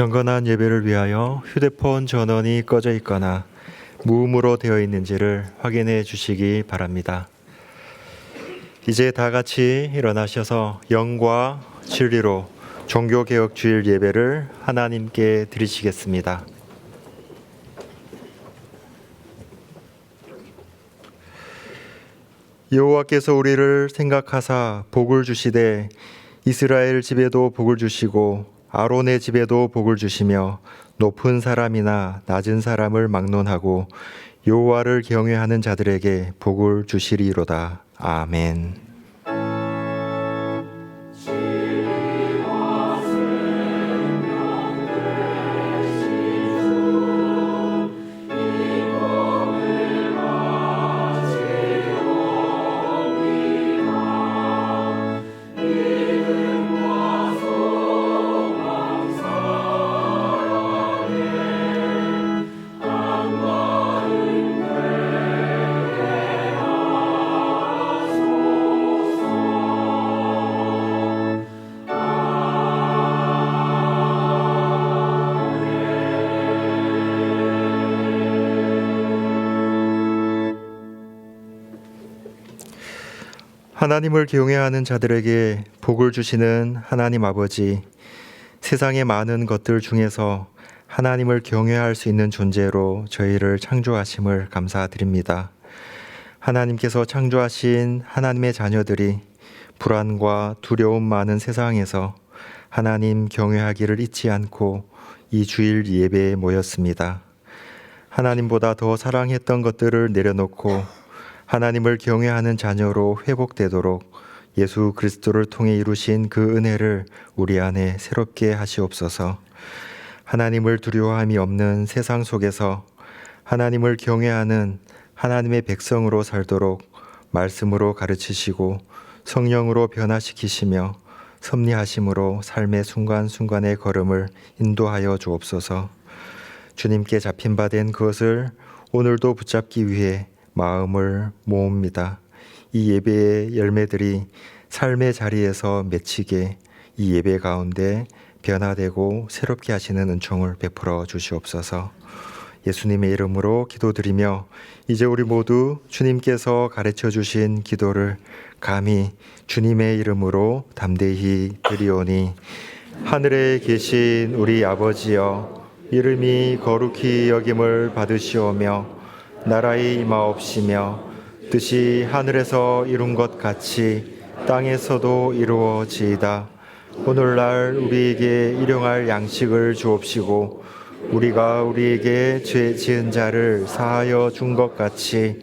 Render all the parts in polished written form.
경건한 예배를 위하여 휴대폰 전원이 꺼져 있거나 무음으로 되어 있는지를 확인해 주시기 바랍니다. 이제 다 같이 일어나셔서 영과 진리로 종교개혁주일 예배를 하나님께 드리시겠습니다. 여호와께서 우리를 생각하사 복을 주시되 이스라엘 집에도 복을 주시고 아론의 집에도 복을 주시며 높은 사람이나 낮은 사람을 막론하고 여호와를 경외하는 자들에게 복을 주시리로다. 아멘. 하나님을 경외하는 자들에게 복을 주시는 하나님 아버지, 세상의 많은 것들 중에서 하나님을 경외할 수 있는 존재로 저희를 창조하심을 감사드립니다. 하나님께서 창조하신 하나님의 자녀들이 불안과 두려움 많은 세상에서 하나님 경외하기를 잊지 않고 이 주일 예배에 모였습니다. 하나님보다 더 사랑했던 것들을 내려놓고 하나님을 경외하는 자녀로 회복되도록 예수 그리스도를 통해 이루신 그 은혜를 우리 안에 새롭게 하시옵소서. 하나님을 두려워함이 없는 세상 속에서 하나님을 경외하는 하나님의 백성으로 살도록 말씀으로 가르치시고 성령으로 변화시키시며 섭리하심으로 삶의 순간순간의 걸음을 인도하여 주옵소서. 주님께 잡힌 바 된 그것을 오늘도 붙잡기 위해 마음을 모읍니다. 이 예배의 열매들이 삶의 자리에서 맺히게 이 예배 가운데 변화되고 새롭게 하시는 은총을 베풀어 주시옵소서. 예수님의 이름으로 기도드리며 이제 우리 모두 주님께서 가르쳐 주신 기도를 감히 주님의 이름으로 담대히 드리오니, 하늘에 계신 우리 아버지여, 이름이 거룩히 여김을 받으시오며 나라의 임하옵시며 뜻이 하늘에서 이룬 것 같이 땅에서도 이루어지이다. 오늘날 우리에게 일용할 양식을 주옵시고 우리가 우리에게 죄 지은 자를 사하여 준 것 같이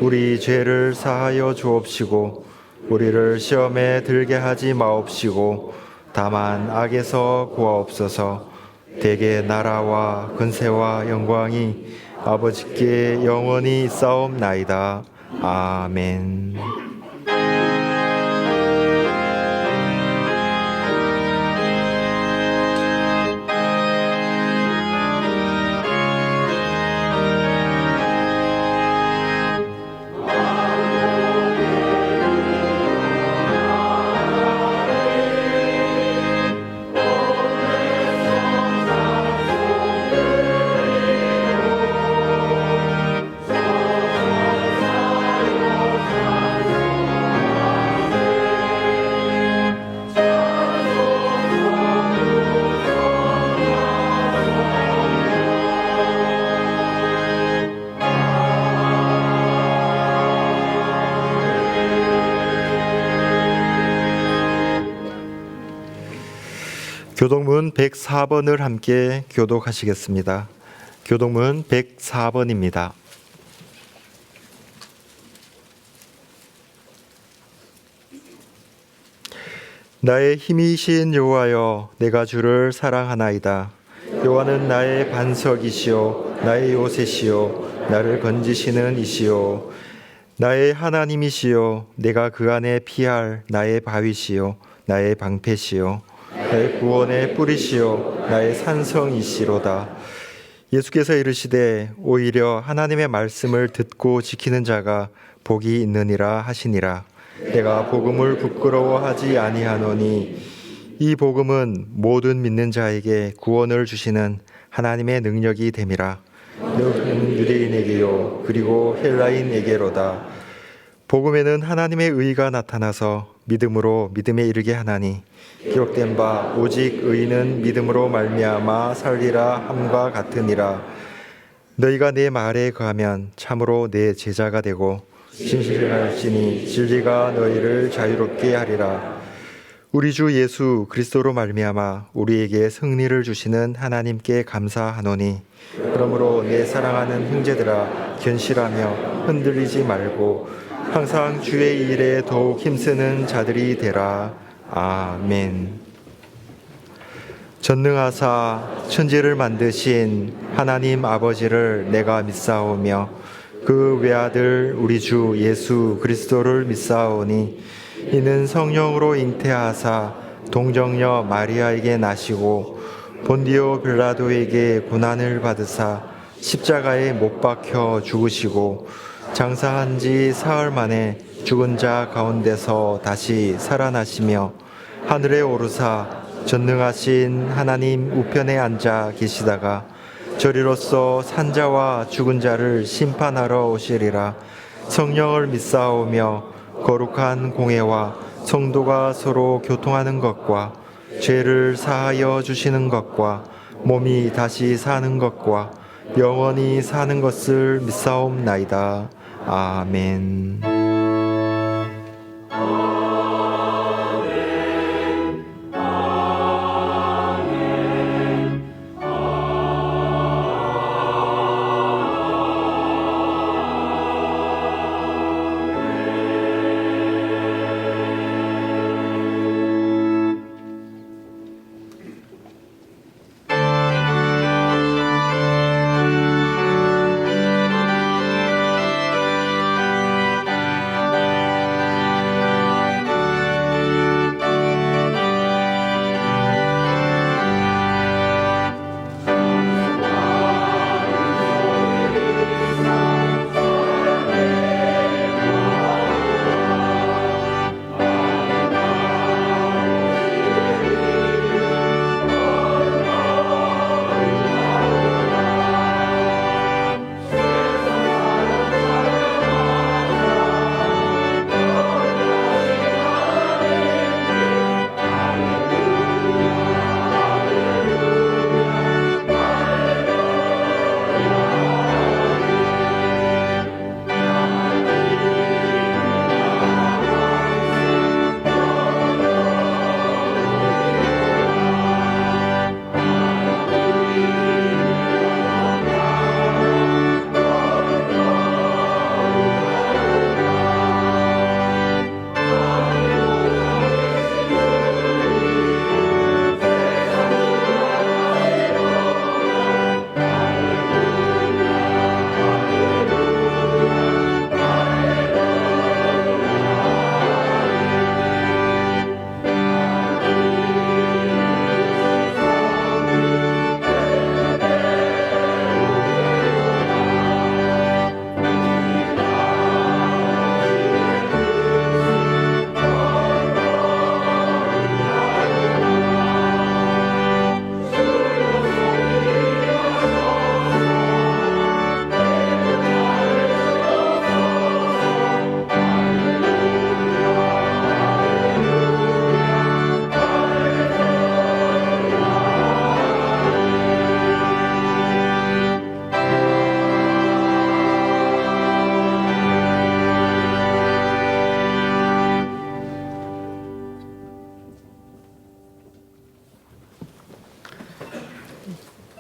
우리 죄를 사하여 주옵시고 우리를 시험에 들게 하지 마옵시고 다만 악에서 구하옵소서. 대개 나라와 근세와 영광이 아버지께 영원히 있사옵나이다. 아멘. 교독문 104번을 함께 교독하시겠습니다. 교독문 104번입니다. 나의 힘이신 여호와여, 내가 주를 사랑하나이다. 여호와는 나의 반석이시요 나의 요새시요 나를 건지시는 이시요 나의 하나님이시요 내가 그 안에 피할 나의 바위시요 나의 방패시요 나의 구원의 뿌리시요 나의 산성이시로다. 예수께서 이르시되 오히려 하나님의 말씀을 듣고 지키는 자가 복이 있느니라 하시니라. 내가 복음을 부끄러워하지 아니하노니 이 복음은 모든 믿는 자에게 구원을 주시는 하나님의 능력이 됨이라. 너는 유대인에게요 그리고 헬라인에게로다. 복음에는 하나님의 의가 나타나서 믿음으로 믿음에 이르게 하나니 기록된 바 오직 의인은 믿음으로 말미암아 살리라 함과 같으니라. 너희가 내 말에 거하면 참으로 내 제자가 되고 진실할지니 진리가 너희를 자유롭게 하리라. 우리 주 예수 그리스도로 말미암아 우리에게 승리를 주시는 하나님께 감사하노니 그러므로 내 사랑하는 형제들아 견실하며 흔들리지 말고 항상 주의 일에 더욱 힘쓰는 자들이 되라. 아멘. 전능하사 천지를 만드신 하나님 아버지를 내가 믿사오며 그 외아들 우리 주 예수 그리스도를 믿사오니 이는 성령으로 잉태하사 동정녀 마리아에게 나시고 본디오 빌라도에게 고난을 받으사 십자가에 못 박혀 죽으시고 장사한 지 사흘 만에 죽은 자 가운데서 다시 살아나시며 하늘에 오르사 전능하신 하나님 우편에 앉아 계시다가 저리로서 산자와 죽은 자를 심판하러 오시리라. 성령을 믿사오며 거룩한 공회와 성도가 서로 교통하는 것과 죄를 사하여 주시는 것과 몸이 다시 사는 것과 영원히 사는 것을 믿사옵나이다. 아멘.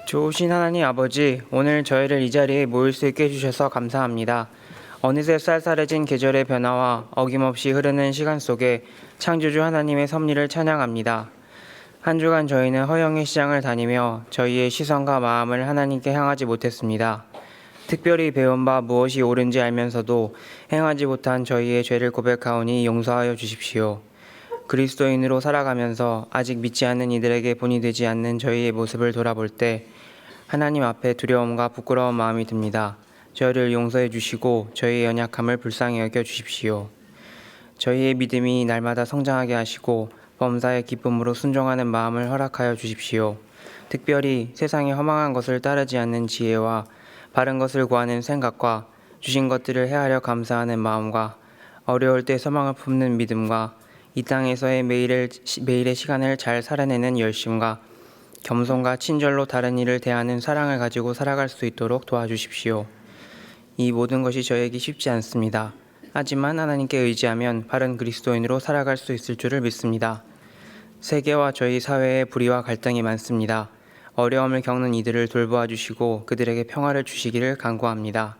좋으신 하나님 아버지, 오늘 저희를 이 자리에 모일 수 있게 해주셔서 감사합니다. 어느새 쌀쌀해진 계절의 변화와 어김없이 흐르는 시간 속에 창조주 하나님의 섭리를 찬양합니다. 한 주간 저희는 허영의 시장을 다니며 저희의 시선과 마음을 하나님께 향하지 못했습니다. 특별히 배운 바 무엇이 옳은지 알면서도 행하지 못한 저희의 죄를 고백하오니 용서하여 주십시오. 그리스도인으로 살아가면서 아직 믿지 않는 이들에게 본이 되지 않는 저희의 모습을 돌아볼 때 하나님 앞에 두려움과 부끄러운 마음이 듭니다. 저희를 용서해 주시고 저희의 연약함을 불쌍히 여겨 주십시오. 저희의 믿음이 날마다 성장하게 하시고 범사의 기쁨으로 순종하는 마음을 허락하여 주십시오. 특별히 세상의 허망한 것을 따르지 않는 지혜와 바른 것을 구하는 생각과 주신 것들을 헤아려 감사하는 마음과 어려울 때 소망을 품는 믿음과 이 땅에서의 매일의 시간을 잘 살아내는 열심과 겸손과 친절로 다른 이를 대하는 사랑을 가지고 살아갈 수 있도록 도와주십시오. 이 모든 것이 저에게 쉽지 않습니다. 하지만 하나님께 의지하면 바른 그리스도인으로 살아갈 수 있을 줄을 믿습니다. 세계와 저희 사회에 불의와 갈등이 많습니다. 어려움을 겪는 이들을 돌보아 주시고 그들에게 평화를 주시기를 간구합니다.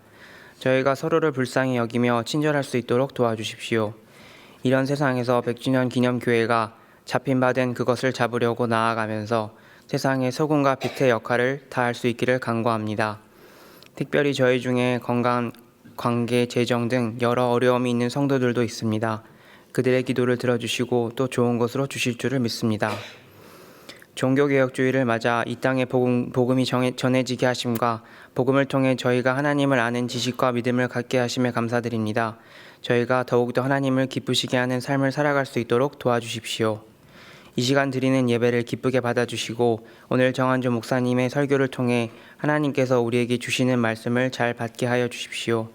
저희가 서로를 불쌍히 여기며 친절할 수 있도록 도와주십시오. 이런 세상에서 100주년 기념교회가 잡힌 바 된 그것을 잡으려고 나아가면서 세상의 소금과 빛의 역할을 다할 수 있기를 간구합니다. 특별히 저희 중에 건강, 관계, 재정 등 여러 어려움이 있는 성도들도 있습니다. 그들의 기도를 들어주시고 또 좋은 것으로 주실 줄을 믿습니다. 종교개혁주의를 맞아 이 땅에 복음이 전해지게 하심과 복음을 통해 저희가 하나님을 아는 지식과 믿음을 갖게 하심에 감사드립니다. 저희가 더욱더 하나님을 기쁘시게 하는 삶을 살아갈 수 있도록 도와주십시오. 이 시간 드리는 예배를 기쁘게 받아주시고 오늘 정한조 목사님의 설교를 통해 하나님께서 우리에게 주시는 말씀을 잘 받게 하여 주십시오.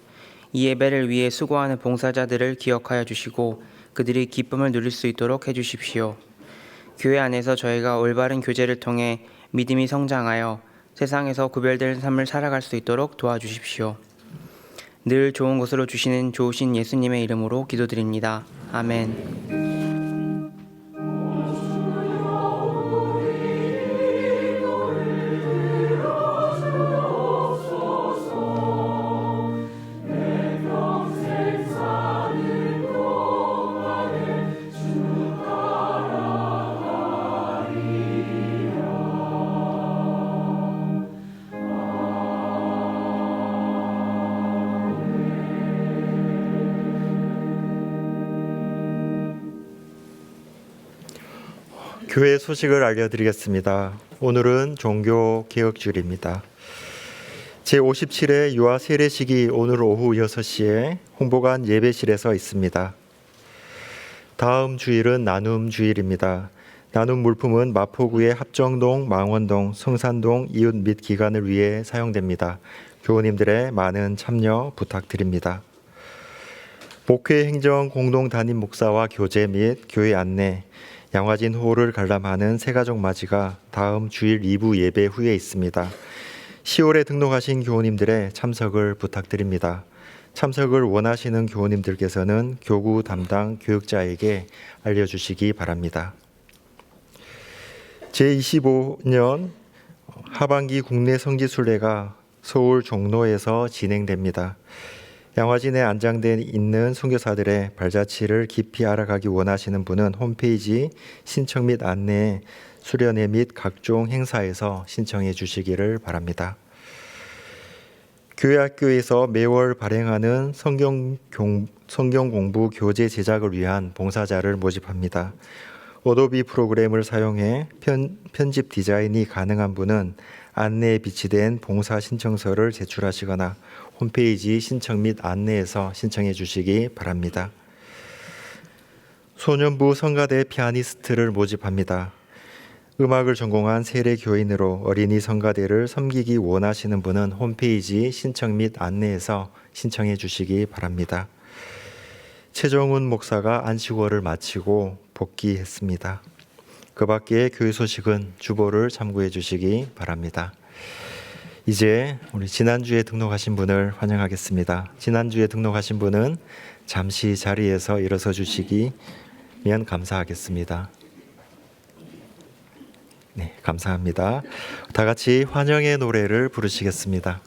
이 예배를 위해 수고하는 봉사자들을 기억하여 주시고 그들이 기쁨을 누릴 수 있도록 해주십시오. 교회 안에서 저희가 올바른 교제를 통해 믿음이 성장하여 세상에서 구별된 삶을 살아갈 수 있도록 도와주십시오. 늘 좋은 것으로 주시는 좋으신 예수님의 이름으로 기도드립니다. 아멘. 교회 소식을 알려드리겠습니다. 오늘은 종교개혁주일입니다. 제57회 유아 세례식이 오늘 오후 6시에 홍보관 예배실에서 있습니다. 다음 주일은 나눔 주일입니다. 나눔 물품은 마포구의 합정동, 망원동, 성산동 이웃 및 기관을 위해 사용됩니다. 교우님들의 많은 참여 부탁드립니다. 목회 행정 공동 담임 목사와 교제 및 교회 안내, 양화진 호를 관람하는 새가족 맞이가 다음 주일 2부 예배 후에 있습니다. 10월에 등록하신 교우님들의 참석을 부탁드립니다. 참석을 원하시는 교우님들께서는 교구 담당 교육자에게 알려주시기 바랍니다. 제25년 하반기 국내 성지순례가 서울 종로에서 진행됩니다. 양화진에 안장돼 있는 선교사들의 발자취를 깊이 알아가기 원하시는 분은 홈페이지 신청 및 안내, 수련회 및 각종 행사에서 신청해 주시기를 바랍니다. 교회 학교에서 매월 발행하는 성경 공부 교재 제작을 위한 봉사자를 모집합니다. 어도비 프로그램을 사용해 편집 디자인이 가능한 분은 안내에 비치된 봉사 신청서를 제출하시거나 홈페이지 신청 및 안내에서 신청해 주시기 바랍니다. 소년부 성가대 피아니스트를 모집합니다. 음악을 전공한 세례 교인으로 어린이 성가대를 섬기기 원하시는 분은 홈페이지 신청 및 안내에서 신청해 주시기 바랍니다. 최정훈 목사가 안식월을 마치고 복귀했습니다. 그 밖에 교회 소식은 주보를 참고해 주시기 바랍니다. 이제 우리 지난주에 등록하신 분을 환영하겠습니다. 지난주에 등록하신 분은 잠시 자리에서 일어서 주시기면 감사하겠습니다. 네, 감사합니다. 다 같이 환영의 노래를 부르시겠습니다.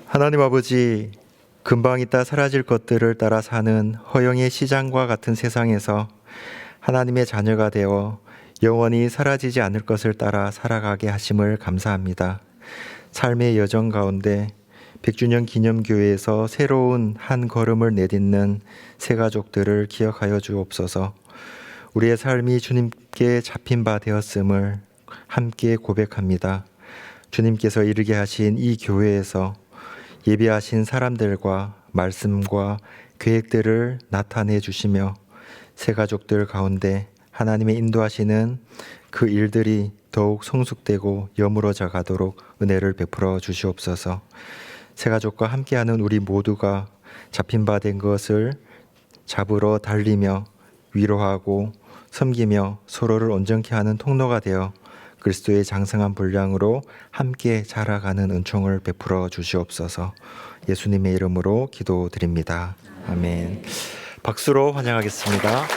하나님 아버지, 금방 있다 사라질 것들을 따라 사는 허영의 시장과 같은 세상에서 하나님의 자녀가 되어 영원히 사라지지 않을 것을 따라 살아가게 하심을 감사합니다. 삶의 여정 가운데 100주년 기념교회에서 새로운 한 걸음을 내딛는 새 가족들을 기억하여 주옵소서. 우리의 삶이 주님께 잡힌 바 되었음을 함께 고백합니다. 주님께서 이르게 하신 이 교회에서 예비하신 사람들과 말씀과 계획들을 나타내 주시며 새 가족들 가운데 하나님의 인도하시는 그 일들이 더욱 성숙되고 여물어져 가도록 은혜를 베풀어 주시옵소서. 새 가족과 함께하는 우리 모두가 잡힌 바 된 것을 잡으러 달리며 위로하고 섬기며 서로를 온전케 하는 통로가 되어 그리스도의 장성한 분량으로 함께 자라가는 은총을 베풀어 주시옵소서. 예수님의 이름으로 기도드립니다. 아멘. 박수로 환영하겠습니다.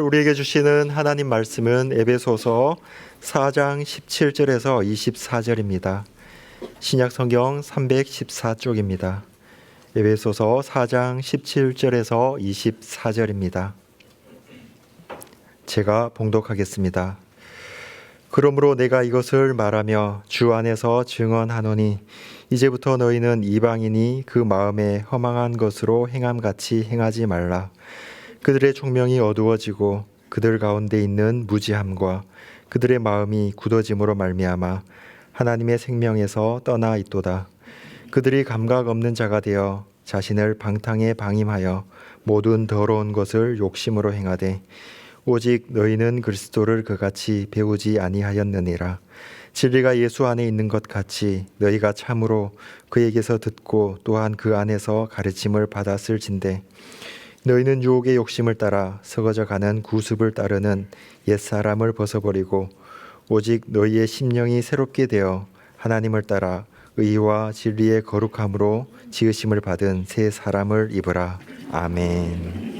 우리에게 주시는 하나님 말씀은 에베소서 4장 17절에서 24절입니다. 신약 성경 314쪽입니다. 에베소서 4장 17절에서 24절입니다. 제가 봉독하겠습니다. 그러므로 내가 이것을 말하며 주 안에서 증언하노니 이제부터 너희는 이방인이 그 마음에 허망한 것으로 행함같이 행하지 말라. 그들의 총명이 어두워지고 그들 가운데 있는 무지함과 그들의 마음이 굳어짐으로 말미암아 하나님의 생명에서 떠나 있도다. 그들이 감각 없는 자가 되어 자신을 방탕에 방임하여 모든 더러운 것을 욕심으로 행하되 오직 너희는 그리스도를 그같이 배우지 아니하였느니라. 진리가 예수 안에 있는 것 같이 너희가 참으로 그에게서 듣고 또한 그 안에서 가르침을 받았을진대 너희는 유혹의 욕심을 따라 썩어져 가는 구습을 따르는 옛사람을 벗어버리고 오직 너희의 심령이 새롭게 되어 하나님을 따라 의와 진리의 거룩함으로 지으심을 받은 새 사람을 입으라. 아멘.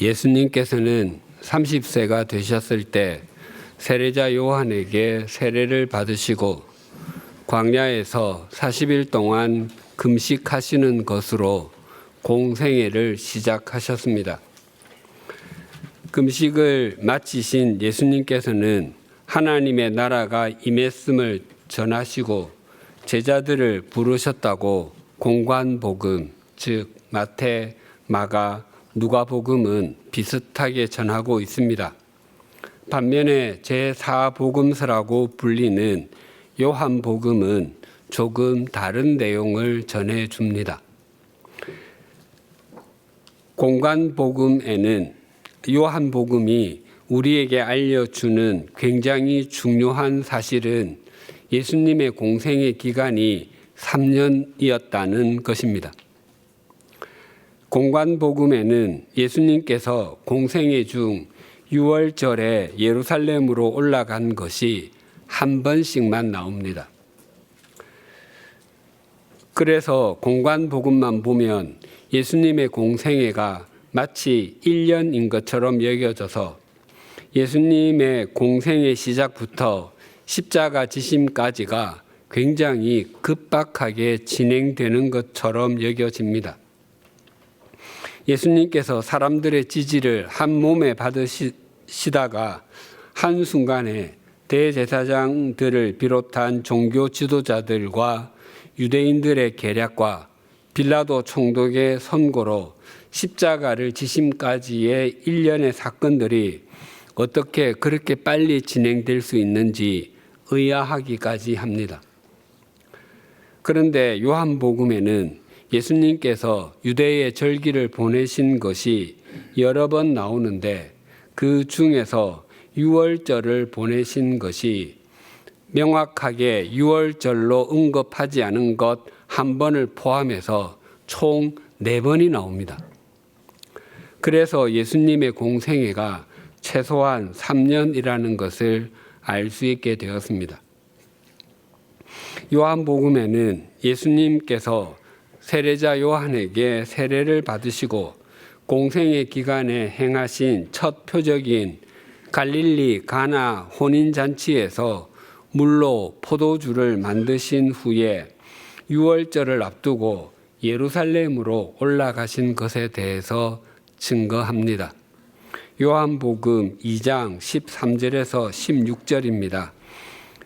예수님께서는 30세가 되셨을 때 세례자 요한에게 세례를 받으시고 광야에서 40일 동안 금식하시는 것으로 공생애를 시작하셨습니다. 금식을 마치신 예수님께서는 하나님의 나라가 임했음을 전하시고 제자들을 부르셨다고 공관복음, 즉 마태, 마가, 누가복음은 비슷하게 전하고 있습니다. 반면에 제4복음서라고 불리는 요한복음은 조금 다른 내용을 전해줍니다. 공관복음에는 요한복음이 우리에게 알려주는 굉장히 중요한 사실은 예수님의 공생의 기간이 3년이었다는 것입니다. 공관복음에는 예수님께서 공생애 중 6월절에 예루살렘으로 올라간 것이 한 번씩만 나옵니다. 그래서 공관복음만 보면 예수님의 공생애가 마치 1년인 것처럼 여겨져서 예수님의 공생애 시작부터 십자가 지심까지가 굉장히 급박하게 진행되는 것처럼 여겨집니다. 예수님께서 사람들의 지지를 한 몸에 받으시다가 한순간에 대제사장들을 비롯한 종교 지도자들과 유대인들의 계략과 빌라도 총독의 선고로 십자가를 지심까지의 일련의 사건들이 어떻게 그렇게 빨리 진행될 수 있는지 의아하기까지 합니다. 그런데 요한복음에는 예수님께서 유대의 절기를 보내신 것이 여러 번 나오는데 그 중에서 유월절을 보내신 것이 명확하게 유월절로 언급하지 않은 것 한 번을 포함해서 총 4번이 나옵니다. 그래서 예수님의 공생애가 최소한 3년이라는 것을 알 수 있게 되었습니다. 요한복음에는 예수님께서 세례자 요한에게 세례를 받으시고 공생애 기간에 행하신 첫 표적인 갈릴리 가나 혼인잔치에서 물로 포도주를 만드신 후에 유월절을 앞두고 예루살렘으로 올라가신 것에 대해서 증거합니다. 요한복음 2장 13절에서 16절입니다.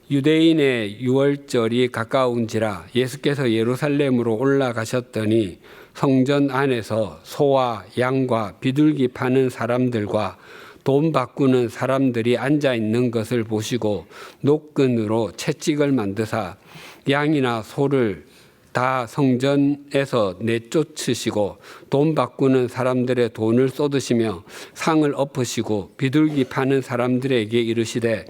유대인의 유월절이 가까운지라 예수께서 예루살렘으로 올라가셨더니 성전 안에서 소와 양과 비둘기 파는 사람들과 돈 바꾸는 사람들이 앉아 있는 것을 보시고 노끈으로 채찍을 만드사 양이나 소를 다 성전에서 내쫓으시고 돈 바꾸는 사람들의 돈을 쏟으시며 상을 엎으시고 비둘기 파는 사람들에게 이르시되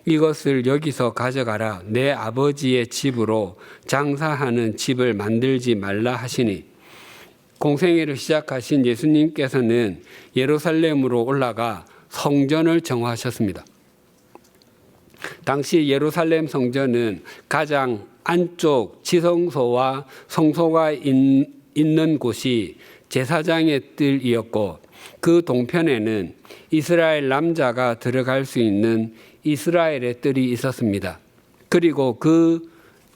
이것을 여기서 가져가라. 내 아버지의 집으로 장사하는 집을 만들지 말라 하시니 공생애를 시작하신 예수님께서는 예루살렘으로 올라가 성전을 정화하셨습니다. 당시 예루살렘 성전은 가장 안쪽 지성소와 성소가 있는 곳이 제사장의 뜰이었고 그 동편에는 이스라엘 남자가 들어갈 수 있는 이스라엘의 뜰이 있었습니다. 그리고 그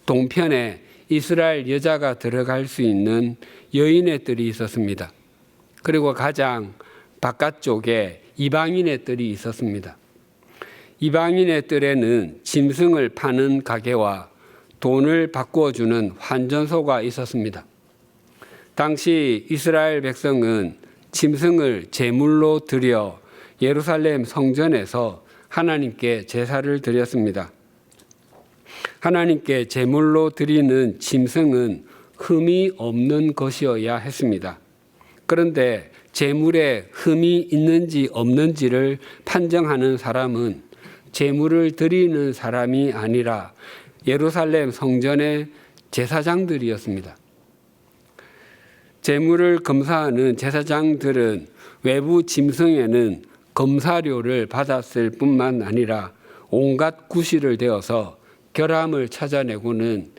동편에 이스라엘 여자가 들어갈 수 있는 여인의 뜰이 있었습니다. 그리고 가장 바깥쪽에 이방인의 뜰이 있었습니다. 이방인의 뜰에는 짐승을 파는 가게와 돈을 바꾸어주는 환전소가 있었습니다. 당시 이스라엘 백성은 짐승을 제물로 드려 예루살렘 성전에서 하나님께 제사를 드렸습니다. 하나님께 제물로 드리는 짐승은 흠이 없는 것이어야 했습니다. 그런데 제물에 흠이 있는지 없는지를 판정하는 사람은 제물을 드리는 사람이 아니라 예루살렘 성전의 제사장들이었습니다. 제물을 검사하는 제사장들은 외부 짐승에는 검사료를 받았을 뿐만 아니라 온갖 구실을 대어서 결함을 찾아내고는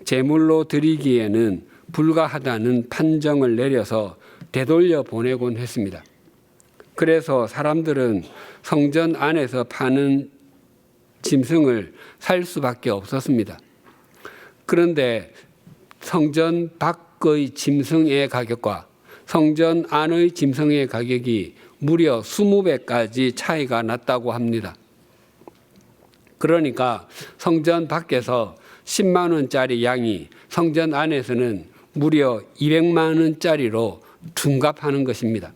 제물로 드리기에는 불가하다는 판정을 내려서 되돌려 보내곤 했습니다. 그래서 사람들은 성전 안에서 파는 짐승을 살 수밖에 없었습니다. 그런데 성전 밖의 짐승의 가격과 성전 안의 짐승의 가격이 무려 20배까지 차이가 났다고 합니다. 그러니까 성전 밖에서 10만 원짜리 양이 성전 안에서는 무려 200만 원짜리로 둔갑하는 것입니다.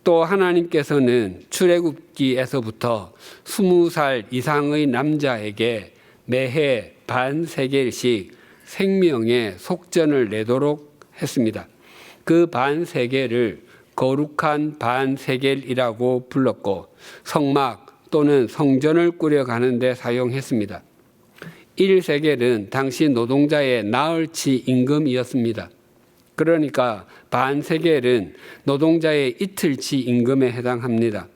또 하나님께서는 출애굽기에서부터 20살 이상의 남자에게 매해 반 세겔씩 생명의 속전을 내도록 했습니다. 그 반 세겔을 거룩한 반 세겔이라고 불렀고 성막 또는 성전을 꾸려가는 데 사용했습니다. 1세겔은 당시 노동자의 나흘치 임금이었습니다. 그러니까 반 세겔은 노동자의 이틀치 임금에 해당합니다.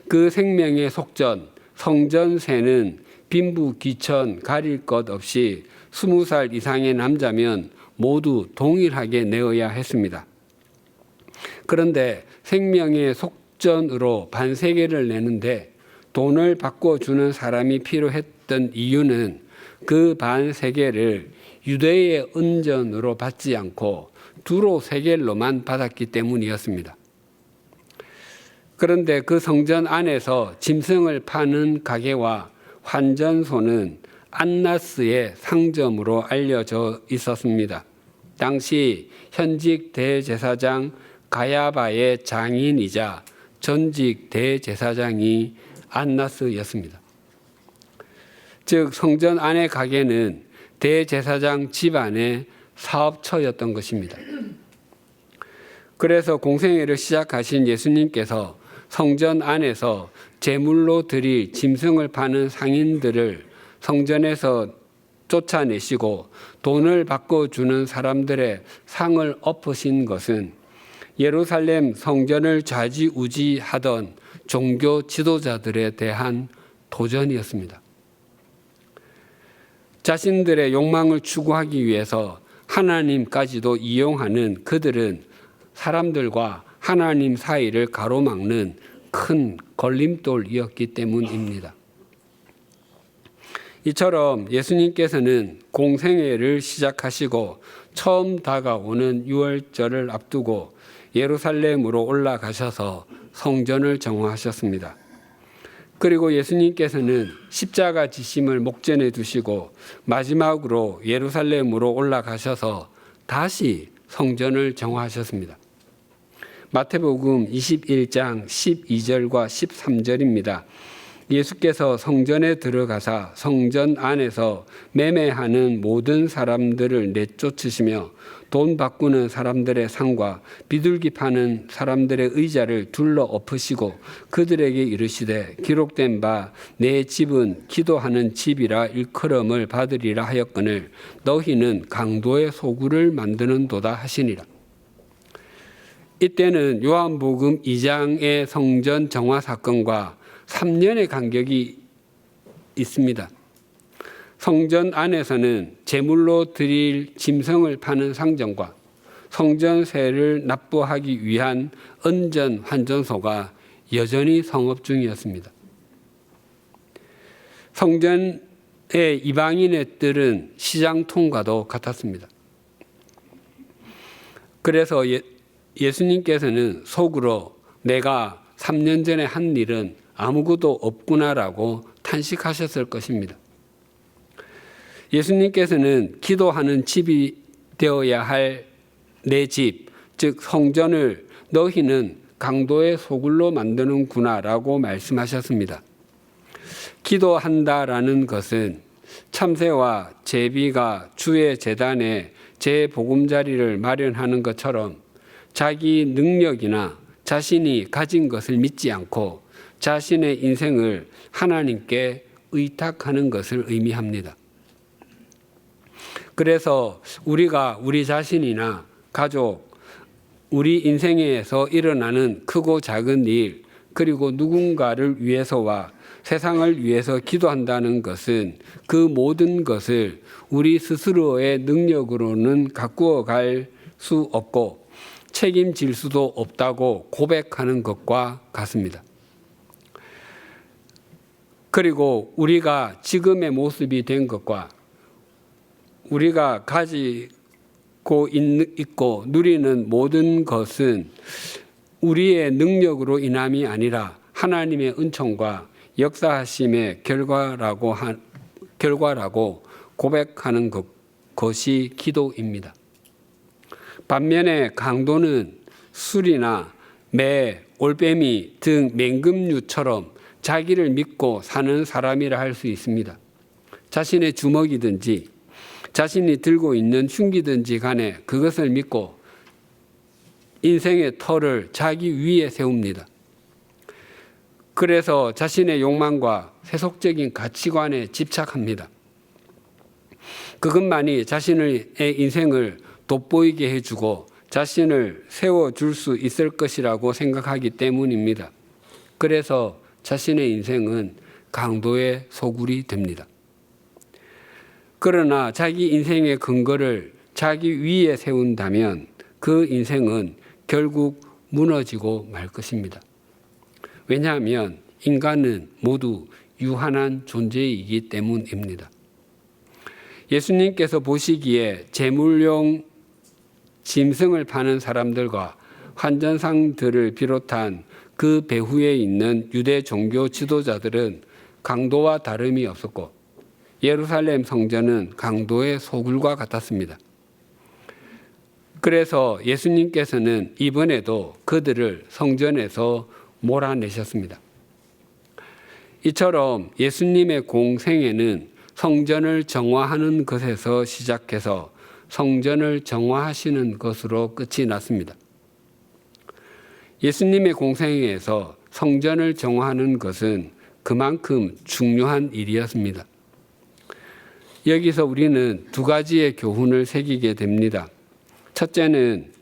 그 생명의 속전, 성전세는 빈부 귀천 가릴 것 없이 20살 이상의 남자면 모두 동일하게 내어야 했습니다. 그런데 생명의 속전으로 반 세겔을 내는데 돈을 바꿔주는 사람이 필요했던 이유는 그 반 세겔을 유대의 은전으로 받지 않고 두로 세겔로만 받았기 때문이었습니다. 그런데 그 성전 안에서 짐승을 파는 가게와 환전소는 안나스의 상점으로 알려져 있었습니다. 당시 현직 대제사장 가야바의 장인이자 전직 대제사장이 안나스였습니다. 즉 성전 안의 가게는 대제사장 집안의 사업처였던 것입니다. 그래서 공생애를 시작하신 예수님께서 성전 안에서 제물로 드릴 짐승을 파는 상인들을 성전에서 쫓아내시고 돈을 바꿔주는 사람들의 상을 엎으신 것은 예루살렘 성전을 좌지우지하던 종교 지도자들에 대한 도전이었습니다. 자신들의 욕망을 추구하기 위해서 하나님까지도 이용하는 그들은 사람들과 하나님 사이를 가로막는 큰 걸림돌이었기 때문입니다. 이처럼 예수님께서는 공생애를 시작하시고 처음 다가오는 유월절을 앞두고 예루살렘으로 올라가셔서 성전을 정화하셨습니다. 그리고 예수님께서는 십자가 지심을 목전에 두시고 마지막으로 예루살렘으로 올라가셔서 다시 성전을 정화하셨습니다. 마태복음 21장 12절과 13절입니다. 예수께서 성전에 들어가사 성전 안에서 매매하는 모든 사람들을 내쫓으시며 돈 바꾸는 사람들의 상과 비둘기 파는 사람들의 의자를 둘러 엎으시고 그들에게 이르시되 기록된 바 내 집은 기도하는 집이라 일컬음을 받으리라 하였거늘 너희는 강도의 소굴을 만드는도다 하시니라. 이때는 요한복음 2장의 성전 정화 사건과 3년의 간격이 있습니다. 성전 안에서는 제물로 드릴 짐승을 파는 상점과 성전세를 납부하기 위한 은전 환전소가 여전히 성업 중이었습니다. 성전의 이방인의 뜰은 시장통과도 같았습니다. 그래서 예수님께서는 속으로 내가 3년 전에 한 일은 아무것도 없구나라고 탄식하셨을 것입니다. 예수님께서는 기도하는 집이 되어야 할 내 집, 즉 성전을 너희는 강도의 소굴로 만드는구나라고 말씀하셨습니다. 기도한다라는 것은 참새와 제비가 주의 제단에 제 보금자리를 마련하는 것처럼 자기 능력이나 자신이 가진 것을 믿지 않고 자신의 인생을 하나님께 의탁하는 것을 의미합니다. 그래서 우리가 우리 자신이나 가족, 우리 인생에서 일어나는 크고 작은 일, 그리고 누군가를 위해서와 세상을 위해서 기도한다는 것은 그 모든 것을 우리 스스로의 능력으로는 가꾸어 갈 수 없고 책임질 수도 없다고 고백하는 것과 같습니다. 그리고 우리가 지금의 모습이 된 것과 우리가 가지고 있고 누리는 모든 것은 우리의 능력으로 인함이 아니라 하나님의 은총과 역사하심의 결과라고 고백하는 것이 기도입니다. 반면에 강도는 술이나 매, 올빼미 등 맹금류처럼 자기를 믿고 사는 사람이라 할 수 있습니다. 자신의 주먹이든지 자신이 들고 있는 흉기든지 간에 그것을 믿고 인생의 터를 자기 위에 세웁니다. 그래서 자신의 욕망과 세속적인 가치관에 집착합니다. 그것만이 자신의 인생을 돋보이게 해주고 자신을 세워줄 수 있을 것이라고 생각하기 때문입니다. 그래서 자신의 인생은 강도의 소굴이 됩니다. 그러나 자기 인생의 근거를 자기 위에 세운다면 그 인생은 결국 무너지고 말 것입니다. 왜냐하면 인간은 모두 유한한 존재이기 때문입니다. 예수님께서 보시기에 재물용 짐승을 파는 사람들과 환전상들을 비롯한 그 배후에 있는 유대 종교 지도자들은 강도와 다름이 없었고 예루살렘 성전은 강도의 소굴과 같았습니다. 그래서 예수님께서는 이번에도 그들을 성전에서 몰아내셨습니다. 이처럼 예수님의 공생애는 성전을 정화하는 것에서 시작해서 성전을 정화하시는 것으로 끝이 났습니다. 예수님의 공생애에서 성전을 정화하는 것은 그만큼 중요한 일이었습니다. 여기서 우리는 두 가지의 교훈을 새기게 됩니다. 첫째는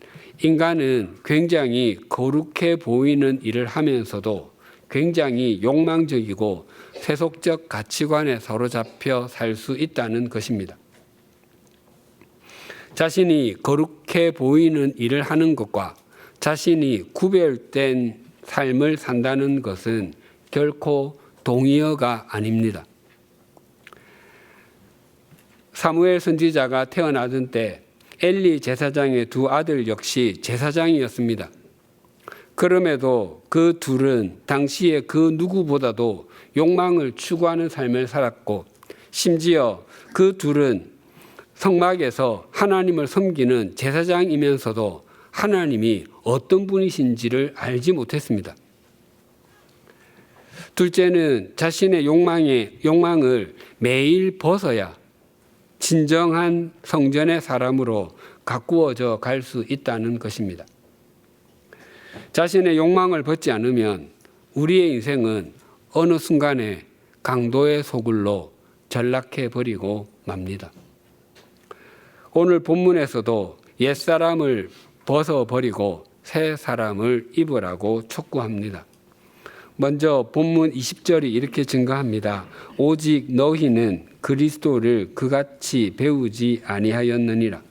인간은 굉장히 거룩해 보이는 일을 하면서도 굉장히 욕망적이고 세속적 가치관에 사로잡혀 살 수 있다는 것입니다. 자신이 거룩해 보이는 일을 하는 것과 자신이 구별된 삶을 산다는 것은 결코 동의어가 아닙니다. 사무엘 선지자가 태어나던 때 엘리 제사장의 두 아들 역시 제사장이었습니다. 그럼에도 그 둘은 당시에 그 누구보다도 욕망을 추구하는 삶을 살았고 심지어 그 둘은 성막에서 하나님을 섬기는 제사장이면서도 하나님이 어떤 분이신지를 알지 못했습니다. 둘째는 자신의 욕망을 매일 벗어야 진정한 성전의 사람으로 가꾸어져 갈 수 있다는 것입니다. 자신의 욕망을 벗지 않으면 우리의 인생은 어느 순간에 강도의 소굴로 전락해 버리고 맙니다. 오늘 본문에서도 옛사람을 벗어버리고 새 사람을 입으라고 촉구합니다. 먼저 본문 20절이 이렇게 증거합니다. 오직 너희는 그리스도를 그같이 배우지 아니하였느니라.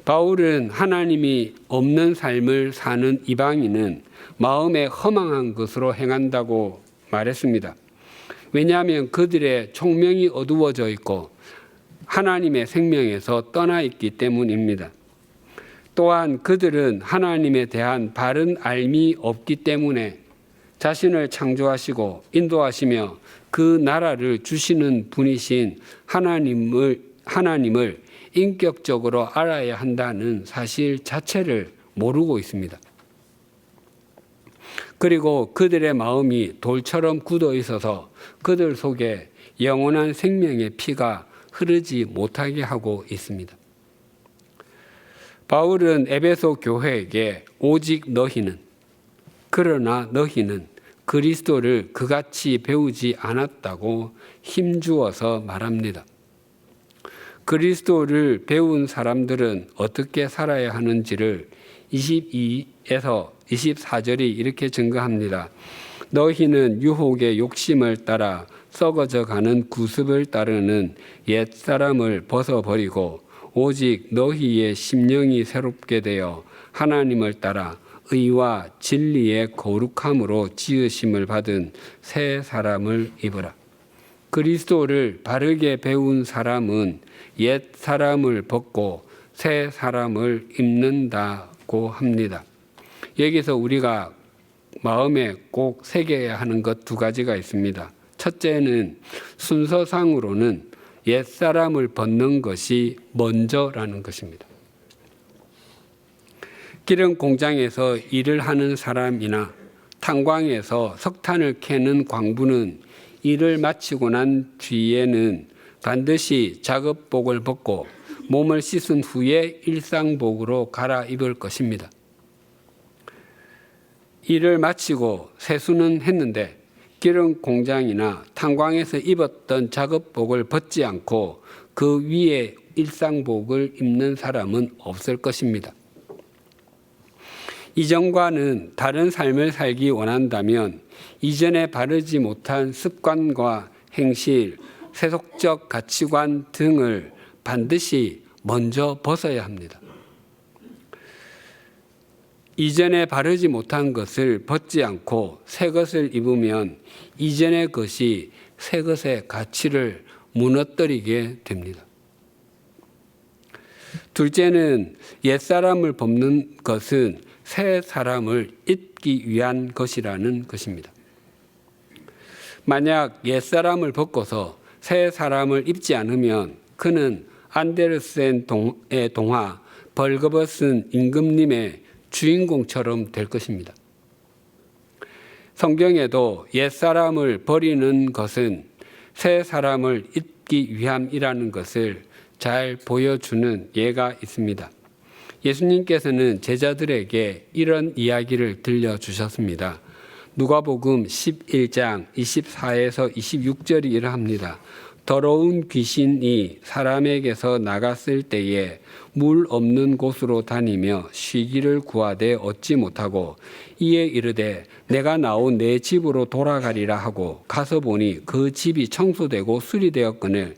바울은 하나님이 없는 삶을 사는 이방인은 마음에 허망한 것으로 행한다고 말했습니다. 왜냐하면 그들의 총명이 어두워져 있고 하나님의 생명에서 떠나 있기 때문입니다. 또한 그들은 하나님에 대한 바른 알미 없기 때문에 자신을 창조하시고 인도하시며 그 나라를 주시는 분이신 하나님을 인격적으로 알아야 한다는 사실 자체를 모르고 있습니다. 그리고 그들의 마음이 돌처럼 굳어 있어서 그들 속에 영원한 생명의 피가 흐르지 못하게 하고 있습니다. 바울은 에베소 교회에게 오직 너희는, 그러나 너희는 그리스도를 그같이 배우지 않았다고 힘주어서 말합니다. 그리스도를 배운 사람들은 어떻게 살아야 하는지를 22에서 24절이 이렇게 증거합니다. 너희는 유혹의 욕심을 따라 썩어져 가는 구습을 따르는 옛사람을 벗어버리고 오직 너희의 심령이 새롭게 되어 하나님을 따라 의와 진리의 거룩함으로 지으심을 받은 새 사람을 입으라. 그리스도를 바르게 배운 사람은 옛 사람을 벗고 새 사람을 입는다고 합니다. 여기서 우리가 마음에 꼭 새겨야 하는 것 두 가지가 있습니다. 첫째는 순서상으로는 옛 사람을 벗는 것이 먼저라는 것입니다. 기름 공장에서 일을 하는 사람이나 탄광에서 석탄을 캐는 광부는 일을 마치고 난 뒤에는 반드시 작업복을 벗고 몸을 씻은 후에 일상복으로 갈아입을 것입니다. 일을 마치고 세수는 했는데 기름 공장이나 탄광에서 입었던 작업복을 벗지 않고 그 위에 일상복을 입는 사람은 없을 것입니다. 이전과는 다른 삶을 살기 원한다면 이전에 바르지 못한 습관과 행실, 세속적 가치관 등을 반드시 먼저 벗어야 합니다. 이전에 바르지 못한 것을 벗지 않고 새 것을 입으면 이전의 것이 새 것의 가치를 무너뜨리게 됩니다. 둘째는 옛사람을 벗는 것은 새 사람을 입기 위한 것이라는 것입니다. 만약 옛사람을 벗고서 새 사람을 입지 않으면 그는 안데르센의 동화 벌거벗은 임금님의 주인공처럼 될 것입니다. 성경에도 옛사람을 버리는 것은 새 사람을 입기 위함이라는 것을 잘 보여주는 예가 있습니다. 예수님께서는 제자들에게 이런 이야기를 들려주셨습니다. 누가복음 11장 24에서 26절이 이러합니다. 더러운 귀신이 사람에게서 나갔을 때에 물 없는 곳으로 다니며 쉬기를 구하되 얻지 못하고 이에 이르되 내가 나온 내 집으로 돌아가리라 하고 가서 보니 그 집이 청소되고 수리되었거늘